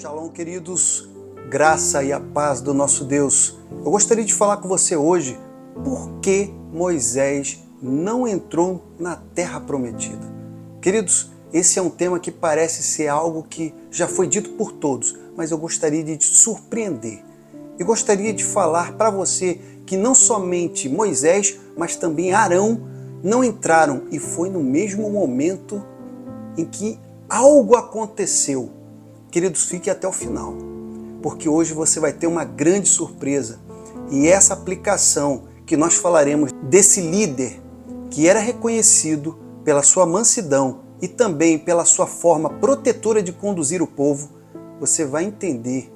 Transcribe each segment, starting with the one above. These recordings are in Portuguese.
Shalom, queridos, graça e a paz do nosso Deus. Eu gostaria de falar com você hoje por que Moisés não entrou na terra prometida. Queridos, esse é um tema que parece ser algo que já foi dito por todos, mas eu gostaria de te surpreender. E gostaria de falar para você que não somente Moisés, mas também Arão não entraram, e foi no mesmo momento em que algo aconteceu. Queridos, fique até o final, porque hoje você vai ter uma grande surpresa. E essa aplicação que nós falaremos desse líder que era reconhecido pela sua mansidão e também pela sua forma protetora de conduzir o povo, você vai entender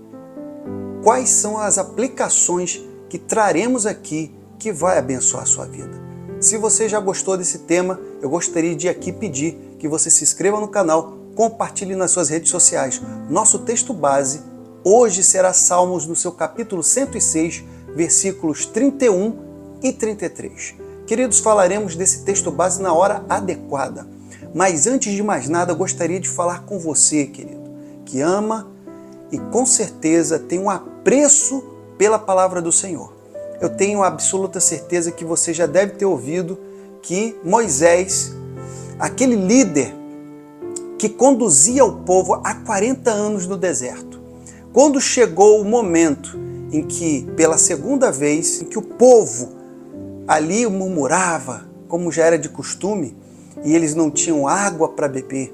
quais são as aplicações que traremos aqui que vai abençoar a sua vida. Se você já gostou desse tema, eu gostaria de aqui pedir que você se inscreva no canal, compartilhe nas suas redes sociais. Nosso texto base hoje será Salmos no seu capítulo 106, versículos 31 e 33. Queridos, falaremos desse texto base na hora adequada. Mas antes de mais nada, eu gostaria de falar com você, querido, que ama e com certeza tem um apreço pela palavra do Senhor. Eu tenho absoluta certeza que você já deve ter ouvido que Moisés, aquele líder que conduzia o povo há 40 anos no deserto, quando chegou o momento em que, pela segunda vez, em que o povo ali murmurava, como já era de costume, e eles não tinham água para beber.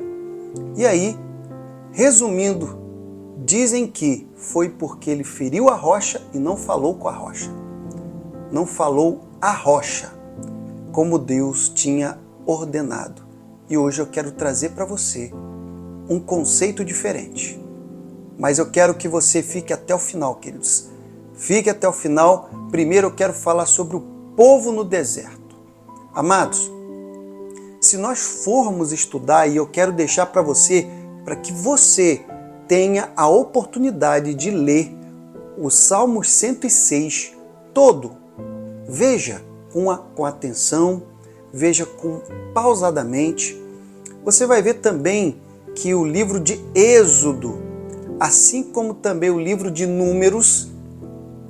E aí, resumindo, dizem que foi porque ele feriu a rocha e não falou com a rocha. Não falou a rocha, como Deus tinha ordenado. E hoje eu quero trazer para você um conceito diferente. Mas eu quero que você fique até o final, queridos. Fique até o final. Primeiro eu quero falar sobre o povo no deserto. Amados, se nós formos estudar, e eu quero deixar para você, para que você tenha a oportunidade de ler o Salmos 106 todo. Veja com atenção, veja pausadamente. Você vai ver também que o livro de Êxodo, assim como também o livro de Números,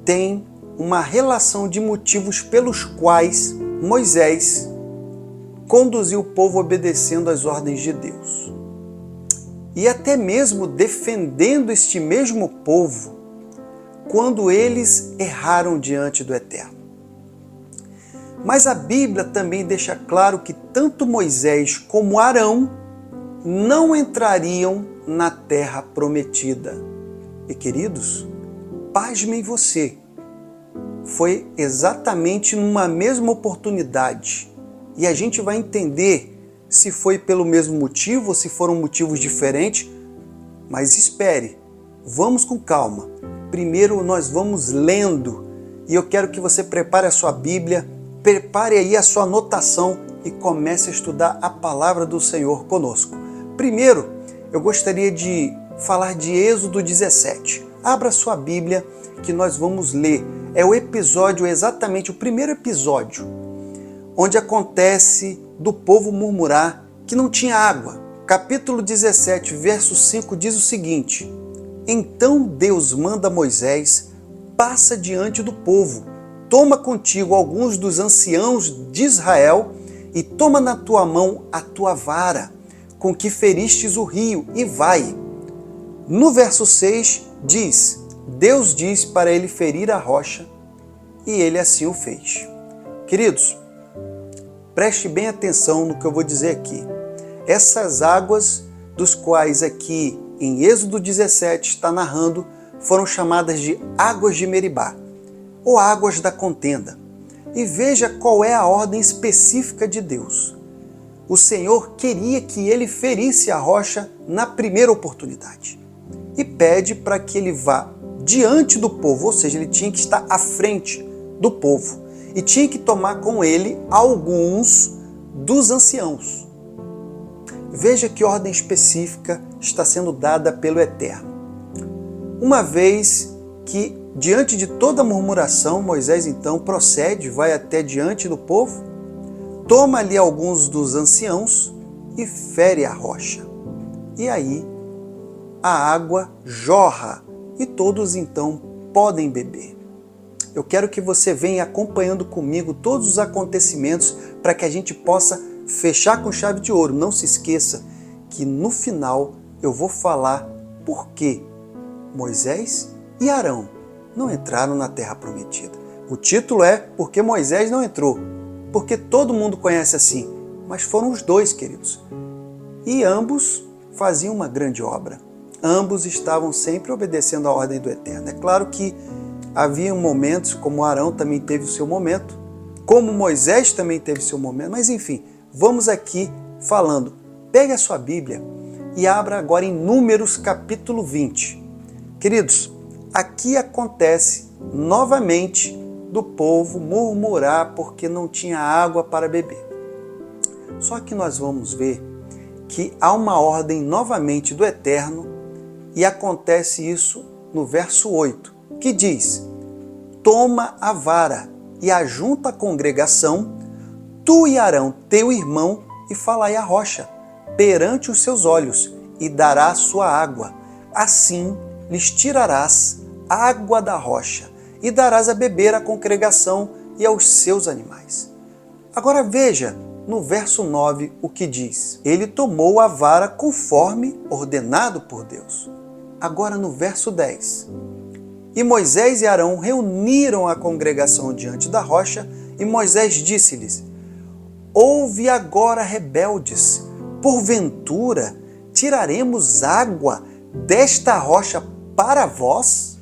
tem uma relação de motivos pelos quais Moisés conduziu o povo obedecendo às ordens de Deus. E até mesmo defendendo este mesmo povo quando eles erraram diante do Eterno. Mas a Bíblia também deixa claro que tanto Moisés como Arão não entrariam na terra prometida. E queridos, pasmem você, foi exatamente numa mesma oportunidade. E a gente vai entender se foi pelo mesmo motivo ou se foram motivos diferentes. Mas espere, vamos com calma. Primeiro nós vamos lendo. E eu quero que você prepare a sua Bíblia, prepare aí a sua anotação e comece a estudar a palavra do Senhor conosco. Primeiro, eu gostaria de falar de Êxodo 17. Abra sua Bíblia que nós vamos ler. É o episódio, exatamente o primeiro episódio, onde acontece do povo murmurar que não tinha água. Capítulo 17, verso 5 diz o seguinte: Então Deus manda Moisés, passa diante do povo, toma contigo alguns dos anciãos de Israel e toma na tua mão a tua vara, com que feristes o rio, e vai. No verso 6 diz, Deus diz para ele ferir a rocha, e ele assim o fez. Queridos, preste bem atenção no que eu vou dizer aqui. Essas águas, dos quais aqui em Êxodo 17 está narrando, foram chamadas de águas de Meribá, ou águas da contenda. E veja qual é a ordem específica de Deus. O Senhor queria que ele ferisse a rocha na primeira oportunidade. E pede para que ele vá diante do povo, ou seja, ele tinha que estar à frente do povo. E tinha que tomar com ele alguns dos anciãos. Veja que ordem específica está sendo dada pelo Eterno. Uma vez que, diante de toda a murmuração, Moisés então procede, vai até diante do povo, toma ali alguns dos anciãos e fere a rocha. E aí a água jorra e todos então podem beber. Eu quero que você venha acompanhando comigo todos os acontecimentos para que a gente possa fechar com chave de ouro. Não se esqueça que no final eu vou falar por que Moisés e Arão não entraram na Terra Prometida. O título é Por que Moisés não entrou? Porque todo mundo conhece assim, mas foram os dois, queridos. E ambos faziam uma grande obra. Ambos estavam sempre obedecendo à ordem do Eterno. É claro que havia momentos, como Arão também teve o seu momento, como Moisés também teve o seu momento, mas enfim, vamos aqui falando. Pegue a sua Bíblia e abra agora em Números capítulo 20. Queridos, aqui acontece novamente do povo murmurar porque não tinha água para beber. Só que nós vamos ver que há uma ordem novamente do Eterno e acontece isso no verso 8, que diz: toma a vara e ajunta a congregação, tu e Arão, teu irmão, e falai a rocha perante os seus olhos, e dará sua água. Assim lhes tirarás água da rocha, e darás a beber à congregação e aos seus animais. Agora veja no verso 9 o que diz: ele tomou a vara conforme ordenado por Deus. Agora no verso 10: e Moisés e Arão reuniram a congregação diante da rocha, e Moisés disse-lhes: ouve agora, rebeldes, porventura tiraremos água desta rocha para vós?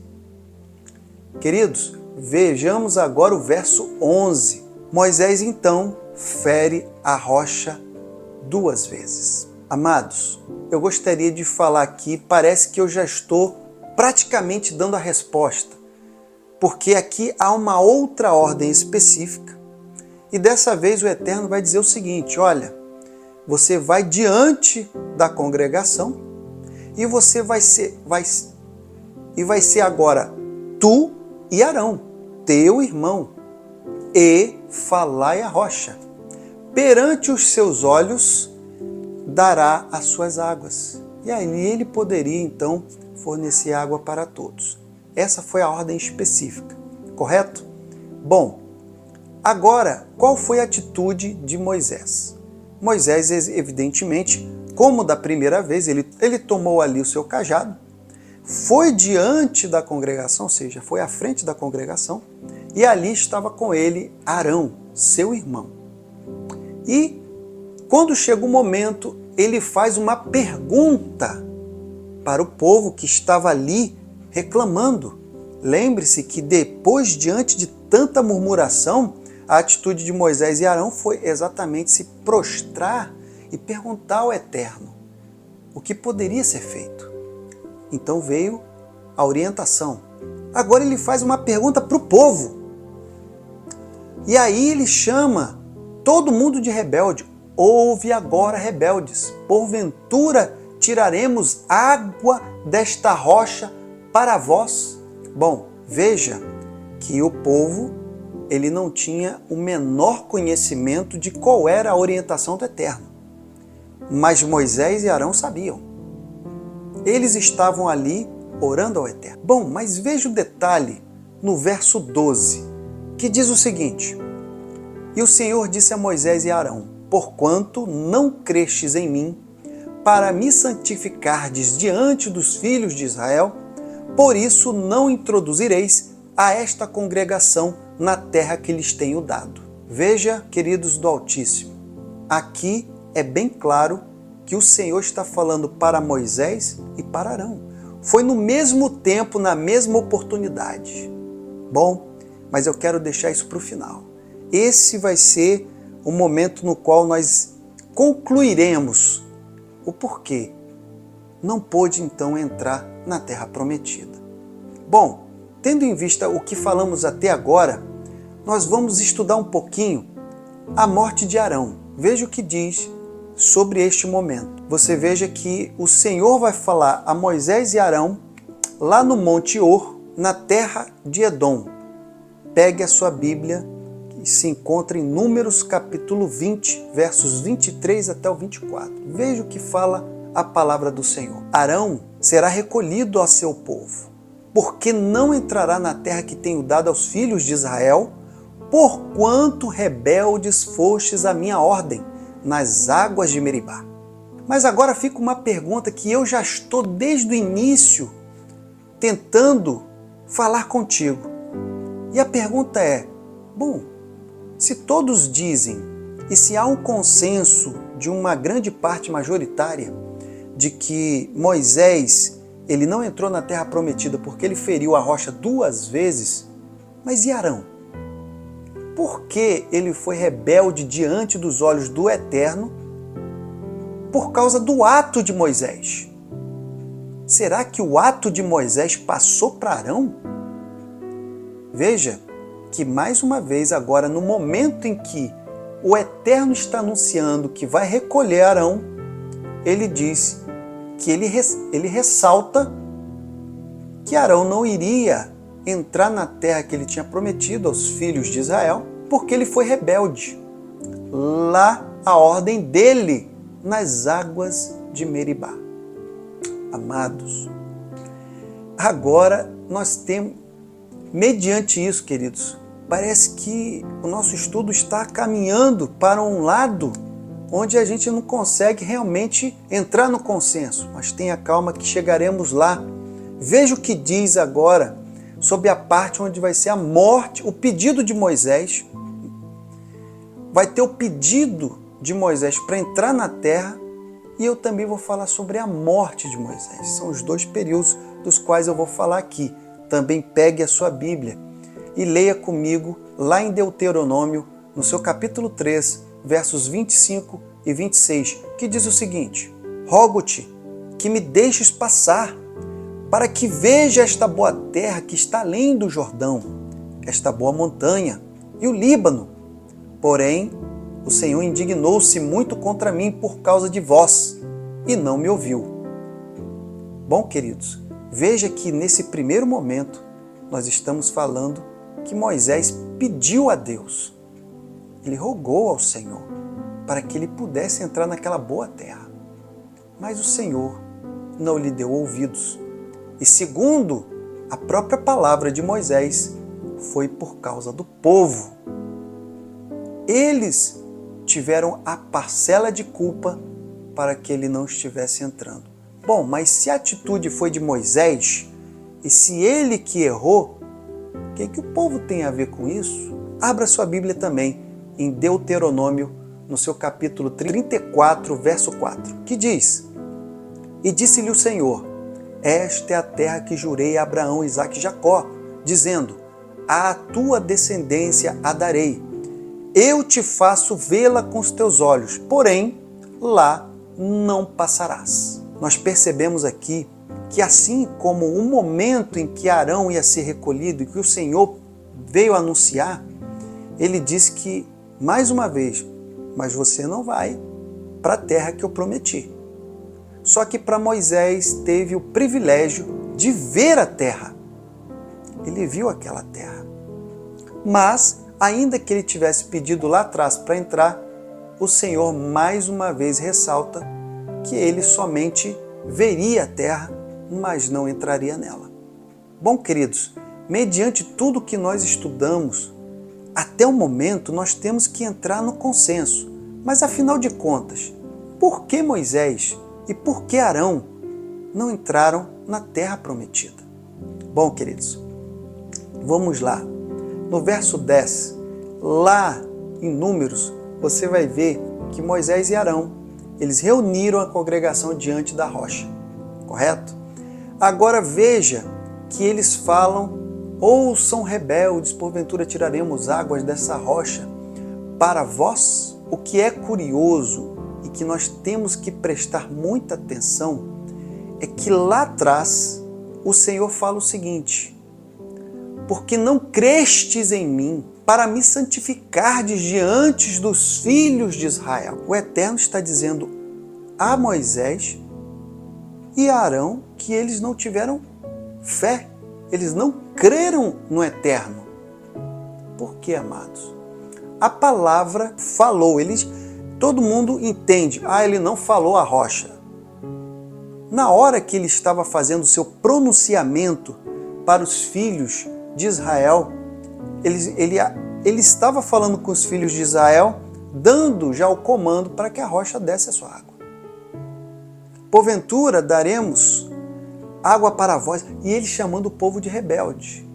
Queridos, vejamos agora o verso 11. Moisés então fere a rocha 2 vezes. Amados, eu gostaria de falar aqui, parece que eu já estou praticamente dando a resposta, porque aqui há uma outra ordem específica, e dessa vez o Eterno vai dizer o seguinte: olha, você vai diante da congregação e você vai ser agora tu e Arão, teu irmão, e falai a rocha. Perante os seus olhos dará as suas águas. E aí ele poderia então fornecer água para todos. Essa foi a ordem específica, correto? Bom, agora, qual foi a atitude de Moisés? Moisés, evidentemente, como da primeira vez, ele tomou ali o seu cajado, foi diante da congregação, ou seja, foi à frente da congregação, e ali estava com ele Arão, seu irmão. E quando chega o momento, ele faz uma pergunta para o povo que estava ali reclamando. Lembre-se que depois, diante de tanta murmuração, a atitude de Moisés e Arão foi exatamente se prostrar e perguntar ao Eterno o que poderia ser feito. Então veio a orientação. Agora ele faz uma pergunta para o povo. E aí ele chama todo mundo de rebelde. Ouve agora, rebeldes, porventura tiraremos água desta rocha para vós? Bom, veja que o povo ele não tinha o menor conhecimento de qual era a orientação do Eterno. Mas Moisés e Arão sabiam. Eles estavam ali orando ao Eterno. Bom, mas veja o detalhe no verso 12, que diz o seguinte: e o Senhor disse a Moisés e a Arão: porquanto não crestes em mim, para me santificardes diante dos filhos de Israel, por isso não introduzireis a esta congregação na terra que lhes tenho dado. Veja, queridos do Altíssimo, aqui é bem claro que o Senhor está falando para Moisés e para Arão. Foi no mesmo tempo, na mesma oportunidade. Bom, mas eu quero deixar isso para o final. Esse vai ser o momento no qual nós concluiremos o porquê não pôde então entrar na Terra Prometida. Bom, tendo em vista o que falamos até agora, nós vamos estudar um pouquinho a morte de Arão. Veja o que diz sobre este momento. Você veja que o Senhor vai falar a Moisés e Arão lá no Monte Hor, na terra de Edom. Pegue a sua Bíblia, que se encontra em Números capítulo 20, versos 23 até o 24. Veja o que fala a palavra do Senhor. Arão será recolhido a seu povo, porque não entrará na terra que tenho dado aos filhos de Israel, porquanto rebeldes fostes à minha ordem nas águas de Meribá. Mas agora fica uma pergunta que eu já estou desde o início tentando falar contigo. E a pergunta é, bom, se todos dizem e se há um consenso de uma grande parte majoritária de que Moisés ele não entrou na terra prometida porque ele feriu a rocha 2 vezes, mas e Arão? Por que ele foi rebelde diante dos olhos do Eterno por causa do ato de Moisés? Será que o ato de Moisés passou para Arão? Veja que mais uma vez agora, no momento em que o Eterno está anunciando que vai recolher Arão, ele diz que ele ressalta que Arão não iria entrar na terra que ele tinha prometido aos filhos de Israel, porque ele foi rebelde. Lá a ordem dele, nas águas de Meribá. Amados, agora nós temos, mediante isso, queridos, parece que o nosso estudo está caminhando para um lado onde a gente não consegue realmente entrar no consenso, mas tenha calma que chegaremos lá. Veja o que diz agora sobre a parte onde vai ser a morte, o pedido de Moisés. Vai ter o pedido de Moisés para entrar na terra e eu também vou falar sobre a morte de Moisés. São os 2 períodos dos quais eu vou falar aqui. Também pegue a sua Bíblia e leia comigo lá em Deuteronômio, no seu capítulo 3, versos 25 e 26, que diz o seguinte: rogo-te que me deixes passar, para que veja esta boa terra que está além do Jordão, esta boa montanha e o Líbano. Porém, o Senhor indignou-se muito contra mim por causa de vós, e não me ouviu. Bom, queridos, veja que nesse primeiro momento nós estamos falando que Moisés pediu a Deus. Ele rogou ao Senhor para que ele pudesse entrar naquela boa terra. Mas o Senhor não lhe deu ouvidos. E segundo a própria palavra de Moisés, foi por causa do povo. Eles tiveram a parcela de culpa para que ele não estivesse entrando. Bom, mas se a atitude foi de Moisés, e se ele que errou, o que o povo tem a ver com isso? Abra sua Bíblia também em Deuteronômio, no seu capítulo 34, verso 4, que diz: E disse-lhe o Senhor, esta é a terra que jurei a Abraão, Isaque e Jacó, dizendo, à tua descendência a darei. Eu te faço vê-la com os teus olhos, porém, lá não passarás. Nós percebemos aqui que assim como o momento em que Arão ia ser recolhido e que o Senhor veio anunciar, ele disse que, mais uma vez, mas você não vai para a terra que eu prometi. Só que para Moisés teve o privilégio de ver a terra. Ele viu aquela terra. Mas, ainda que ele tivesse pedido lá atrás para entrar, o Senhor mais uma vez ressalta que ele somente veria a terra, mas não entraria nela. Bom, queridos, mediante tudo que nós estudamos, até o momento nós temos que entrar no consenso. Mas afinal de contas, por que Moisés e por que Arão não entraram na terra prometida? Bom, queridos, vamos lá. No verso 10, lá em Números, você vai ver que Moisés e Arão, eles reuniram a congregação diante da rocha, correto? Agora veja que eles falam, ouçam rebeldes, porventura tiraremos águas dessa rocha para vós. O que é curioso e que nós temos que prestar muita atenção é que lá atrás o Senhor fala o seguinte: porque não crestes em mim para me santificardes diante dos filhos de Israel. O Eterno está dizendo a Moisés e a Arão que eles não tiveram fé, eles não creram no Eterno. Por quê, amados? A palavra falou, todo mundo entende, ele não falou a rocha. na hora que ele estava fazendo o seu pronunciamento para os filhos de Israel, ele estava falando com os filhos de Israel, dando já o comando para que a rocha desse a sua água. Porventura daremos água para vós, e ele chamando o povo de rebelde.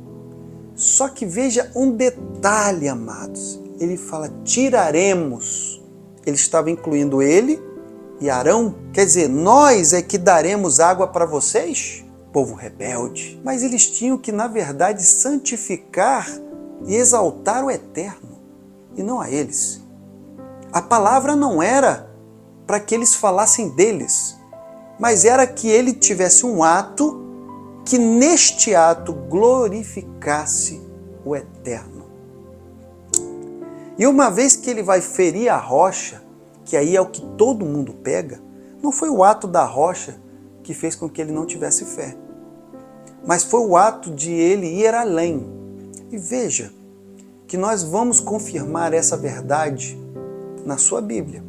Só que veja um detalhe, amados, ele fala tiraremos, ele estava incluindo ele e Arão, quer dizer, nós é que daremos água para vocês, povo rebelde. Mas eles tinham que, na verdade, santificar e exaltar o Eterno, e não a eles. A palavra não era para que eles falassem deles, mas era que ele tivesse um ato que neste ato glorificasse o Eterno. E uma vez que ele vai ferir a rocha, que aí é o que todo mundo pega, não foi o ato da rocha que fez com que ele não tivesse fé, mas foi o ato de ele ir além. E veja que nós vamos confirmar essa verdade na sua Bíblia,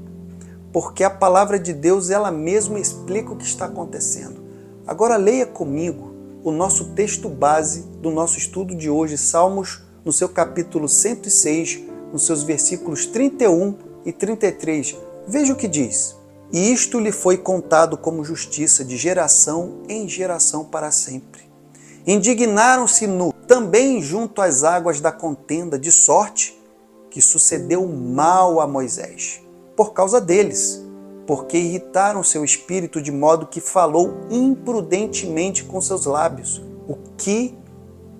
porque a palavra de Deus ela mesma explica o que está acontecendo. Agora leia comigo o nosso texto base do nosso estudo de hoje, Salmos, no seu capítulo 106, nos seus versículos 31 e 33. Veja o que diz. E isto lhe foi contado como justiça de geração em geração para sempre. Indignaram-se também junto às águas da contenda, de sorte que sucedeu mal a Moisés, por causa deles, porque irritaram seu espírito de modo que falou imprudentemente com seus lábios. O que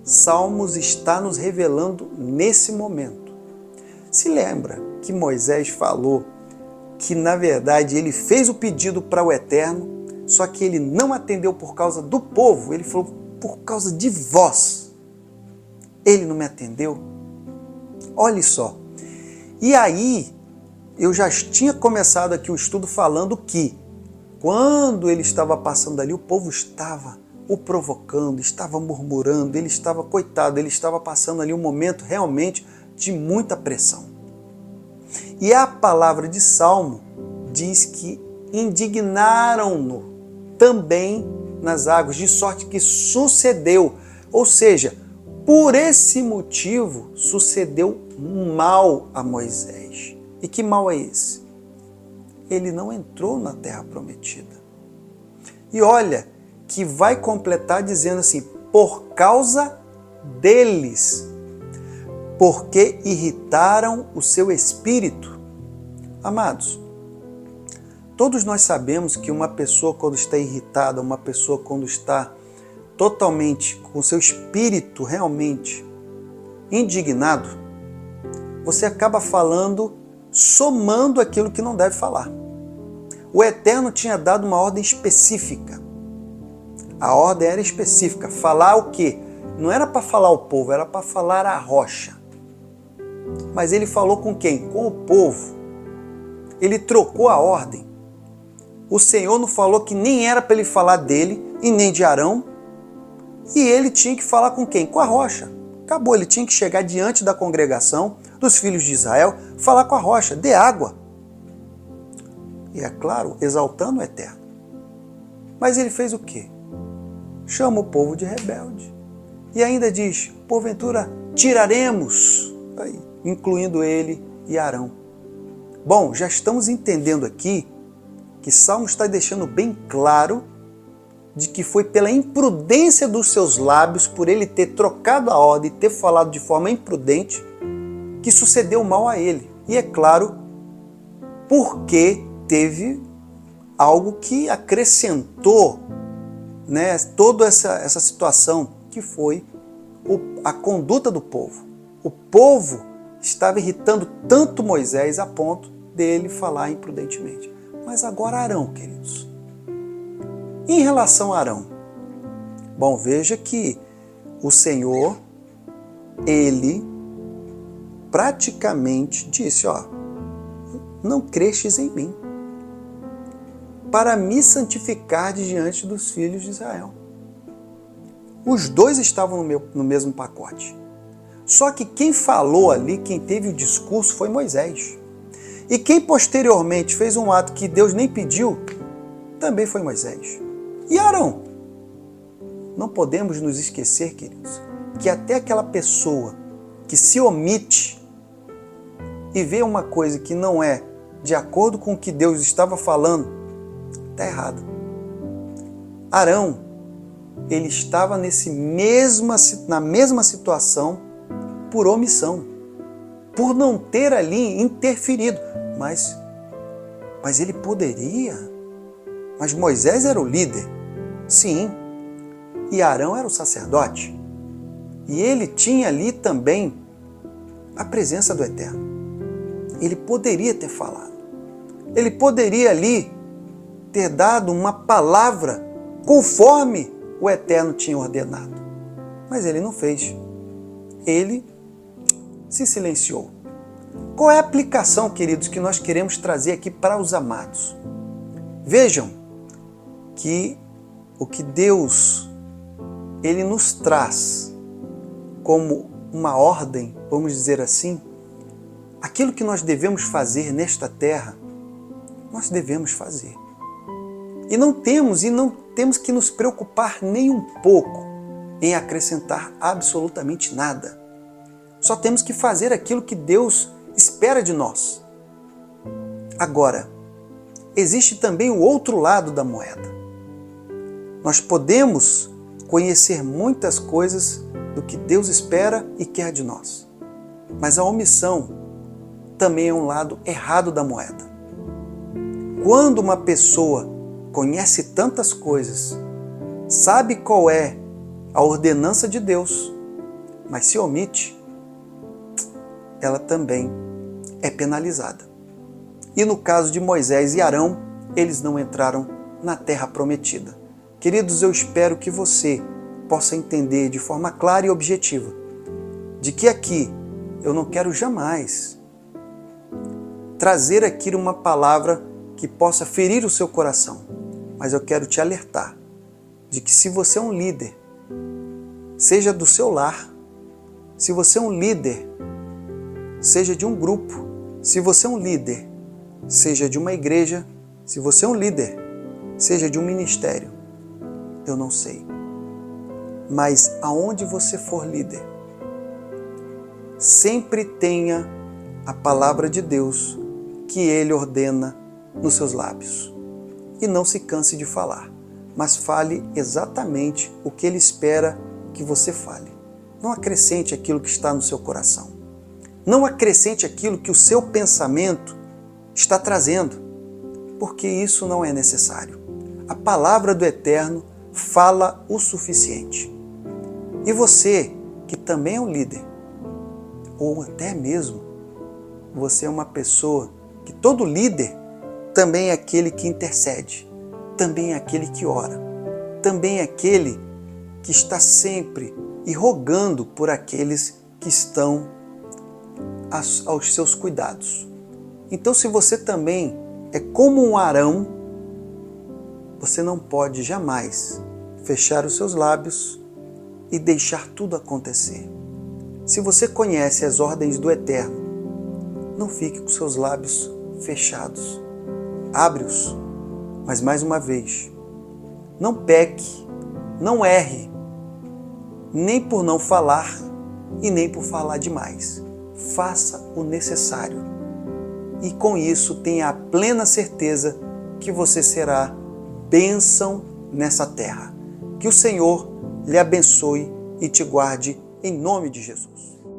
Salmos está nos revelando nesse momento? Se lembra que Moisés falou que, na verdade, ele fez o pedido para o Eterno, só que ele não atendeu por causa do povo. Ele falou, por causa de vós. Ele não me atendeu? Olha só. E aí, eu já tinha começado aqui o estudo falando que, quando ele estava passando ali, o povo estava o provocando, estava murmurando, ele estava, coitado, ele estava passando ali um momento realmente de muita pressão. E a palavra de Salmo diz que indignaram-no também nas águas, de sorte que sucedeu. Ou seja, por esse motivo sucedeu mal a Moisés. E que mal é esse? Ele não entrou na terra prometida. E olha, que vai completar dizendo assim, por causa deles, porque irritaram o seu espírito. Amados, todos nós sabemos que uma pessoa quando está irritada, uma pessoa quando está totalmente com o seu espírito realmente indignado, você acaba falando, somando aquilo que não deve falar. O Eterno tinha dado uma ordem específica. A ordem era específica. Falar o quê? Não era para falar o povo, era para falar a rocha. Mas ele falou com quem? Com o povo. Ele trocou a ordem. O Senhor não falou que nem era para ele falar dele e nem de Arão. E ele tinha que falar com quem? Com a rocha. Acabou, ele tinha que chegar diante da congregação dos filhos de Israel, falar com a rocha, dê água. E é claro, exaltando o Eterno. Mas ele fez o quê? Chama o povo de rebelde. E ainda diz, porventura tiraremos, aí, incluindo ele e Arão. Bom, já estamos entendendo aqui que Salmo está deixando bem claro de que foi pela imprudência dos seus lábios, por ele ter trocado a ordem e ter falado de forma imprudente, que sucedeu mal a ele. E é claro, porque teve algo que acrescentou, né, toda essa situação, que foi a conduta do povo. O povo estava irritando tanto Moisés a ponto dele falar imprudentemente. Mas agora Arão, queridos. Em relação a Arão, bom, veja que o Senhor, ele praticamente disse, não crestes em mim, para me santificar diante dos filhos de Israel. Os dois estavam no mesmo pacote. Só que quem falou ali, quem teve o discurso foi Moisés. E quem posteriormente fez um ato que Deus nem pediu, também foi Moisés. E Arão? Não podemos nos esquecer, queridos, que até aquela pessoa que se omite e vê uma coisa que não é de acordo com o que Deus estava falando, está errado. Arão, ele estava na mesma situação por omissão, por não ter ali interferido. Mas ele poderia. Mas Moisés era o líder, sim, e Arão era o sacerdote. E ele tinha ali também a presença do Eterno. Ele poderia ter falado. Ele poderia ali ter dado uma palavra conforme o Eterno tinha ordenado. Mas ele não fez. Ele se silenciou. Qual é a aplicação, queridos, que nós queremos trazer aqui para os amados? Vejam que o que Deus ele nos traz como uma ordem, vamos dizer assim, aquilo que nós devemos fazer nesta terra, nós devemos fazer. E não temos que nos preocupar nem um pouco em acrescentar absolutamente nada. Só temos que fazer aquilo que Deus espera de nós. Agora, existe também o outro lado da moeda. Nós podemos conhecer muitas coisas do que Deus espera e quer de nós. Mas a omissão também é um lado errado da moeda. Quando uma pessoa conhece tantas coisas, sabe qual é a ordenança de Deus, mas se omite, ela também é penalizada. E no caso de Moisés e Arão, eles não entraram na terra prometida. Queridos, eu espero que você possa entender de forma clara e objetiva de que aqui eu não quero jamais trazer aqui uma palavra que possa ferir o seu coração, mas eu quero te alertar de que se você é um líder, seja do seu lar, se você é um líder, seja de um grupo, se você é um líder, seja de uma igreja, se você é um líder, seja de um ministério, eu não sei. Mas aonde você for líder, sempre tenha a palavra de Deus que Ele ordena nos seus lábios. E não se canse de falar, mas fale exatamente o que Ele espera que você fale. Não acrescente aquilo que está no seu coração. Não acrescente aquilo que o seu pensamento está trazendo, porque isso não é necessário. A palavra do Eterno fala o suficiente. E você, que também é um líder, ou até mesmo você é uma pessoa que todo líder também é aquele que intercede, também é aquele que ora, também é aquele que está sempre e rogando por aqueles que estão aos seus cuidados. Então, se você também é como um Arão, você não pode jamais fechar os seus lábios e deixar tudo acontecer. Se você conhece as ordens do Eterno, não fique com seus lábios fechados. Abre-os, mas mais uma vez, não peque, não erre, nem por não falar e nem por falar demais. Faça o necessário. E com isso tenha a plena certeza que você será bênção nessa terra. Que o Senhor lhe abençoe e te guarde em nome de Jesus.